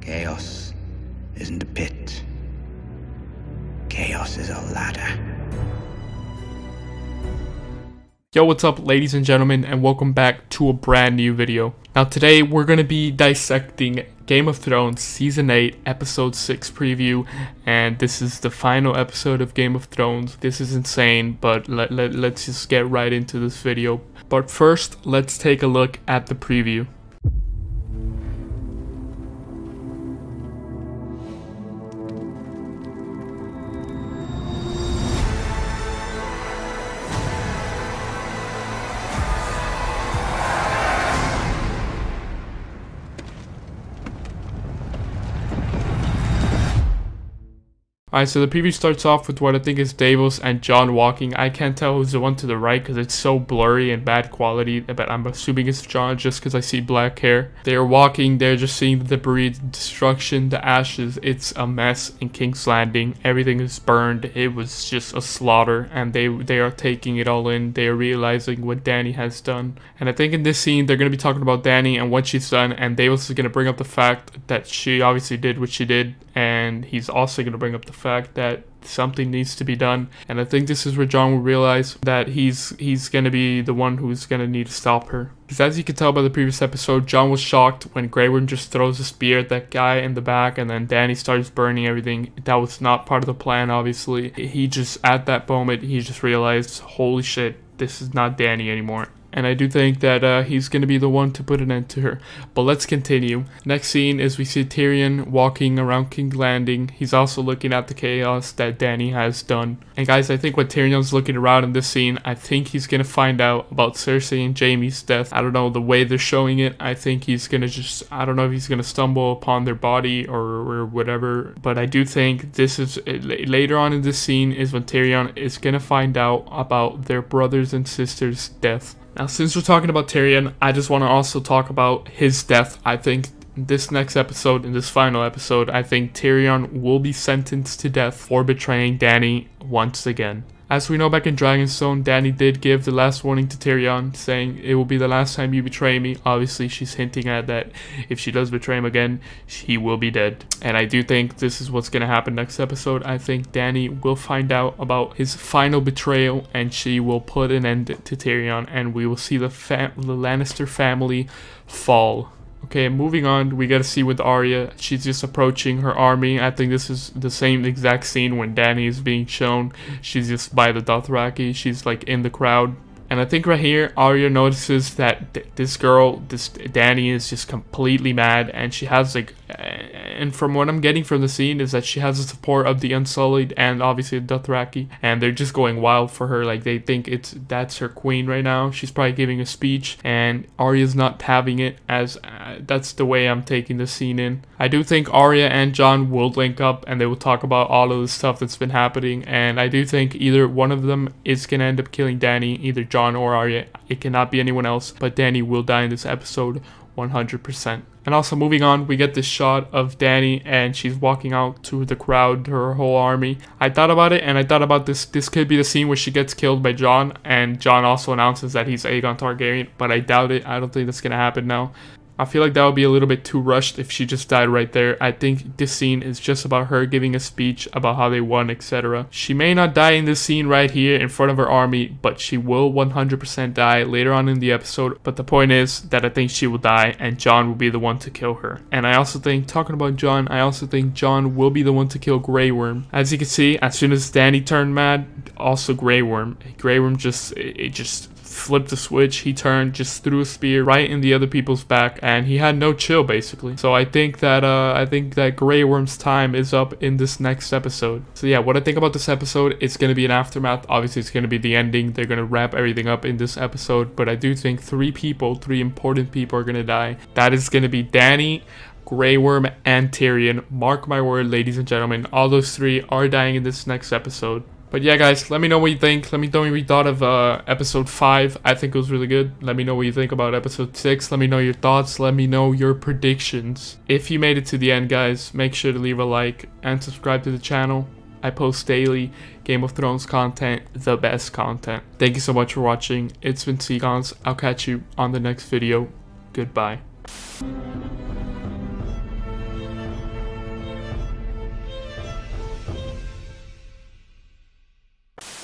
Chaos isn't a pit. Chaos is a ladder. Yo, what's up, ladies and gentlemen, and welcome back to a brand new video. Now today we're going to be dissecting Game of Thrones Season 8 Episode 6 preview, and this is the final episode of Game of Thrones. This is insane, but let's just get right into this video. But first, let's take a look at the preview. Alright, so the preview starts off with what I think is Davos and Jon walking. I can't tell who's the one to the right because it's so blurry and bad quality, but I'm assuming it's Jon just because I see black hair. They're walking, they're just seeing the debris, the destruction, the ashes. It's a mess in King's Landing. Everything is burned. It was just a slaughter, and they are taking it all in. They are realizing what Dany has done. And I think in this scene, they're going to be talking about Dany and what she's done, and Davos is going to bring up the fact that she obviously did what she did, and he's also going to bring up the fact that something needs to be done. And I think this is where Jon will realize that he's going to be the one who's going to need to stop her. Because as you can tell by the previous episode, Jon was shocked when Grey Worm just throws a spear at that guy in the back, and then Dany starts burning everything. That was not part of the plan, obviously. He just, at that moment, he just realized, holy shit, this is not Dany anymore. And I do think that he's going to be the one to put an end to her. But let's continue. Next scene is we see Tyrion walking around King's Landing. He's also looking at the chaos that Dany has done. And guys, I think when Tyrion's looking around in this scene, I think he's going to find out about Cersei and Jaime's death. I don't know, the way they're showing it, I think he's going to just, I don't know if he's going to stumble upon their body or whatever. But I do think this is, later on in this scene is when Tyrion is going to find out about their brothers and sisters' death. Now, since we're talking about Tyrion, I just want to also talk about his death. I think this next episode, in this final episode, I think Tyrion will be sentenced to death for betraying Dany once again. As we know, back in Dragonstone, Dany did give the last warning to Tyrion, saying, "It will be the last time you betray me." Obviously, she's hinting at that if she does betray him again, he will be dead. And I do think this is what's going to happen next episode. I think Dany will find out about his final betrayal, and she will put an end to Tyrion, and we will see the Lannister family fall. Okay, moving on, we gotta see with Arya. She's just approaching her army. I think this is the same exact scene when Dany is being shown. She's just by the Dothraki. She's like in the crowd. And I think right here, Arya notices that this girl, this Dany, is just completely mad, and she has like, and from what I'm getting from the scene is that she has the support of the Unsullied and obviously the Dothraki, and they're just going wild for her. Like they think that's her queen right now. She's probably giving a speech, and Arya's not having it, as that's the way I'm taking the scene in. I do think Arya and Jon will link up, and they will talk about all of the stuff that's been happening, and I do think either one of them is gonna end up killing Dany, either Jon or Arya. It cannot be anyone else, but Dany will die in this episode 100%. And also moving on, we get this shot of Dany, and she's walking out to the crowd, her whole army. I thought about it, and I thought about this could be the scene where she gets killed by Jon, and Jon also announces that he's Aegon Targaryen, but I doubt it. I don't think that's gonna happen now. I feel like that would be a little bit too rushed if she just died right there. I think this scene is just about her giving a speech about how they won, etc. She may not die in this scene right here in front of her army, but she will 100% die later on in the episode. But the point is that I think she will die, and Jon will be the one to kill her. And I also think, talking about Jon, I also think Jon will be the one to kill Grey Worm. As you can see, as soon as Dany turned mad, also Grey Worm just flipped the switch. He turned, just threw a spear right in the other people's back, and he had no chill basically. So I think that Grey Worm's time is up in this next episode. So yeah, what I think about this episode, it's going to be an aftermath. Obviously it's going to be the ending. They're going to wrap everything up in this episode, but I do think three important people are going to die. That is going to be Dany, Grey Worm, and Tyrion. Mark my word, ladies and gentlemen, all those three are dying in this next episode. But yeah, guys, let me know what you think. Let me know what you thought of episode 5. I think it was really good. Let me know what you think about episode 6. Let me know your thoughts. Let me know your predictions. If you made it to the end, guys, make sure to leave a like and subscribe to the channel. I post daily Game of Thrones content, the best content. Thank you so much for watching. It's been Seagons. I'll catch you on the next video. Goodbye.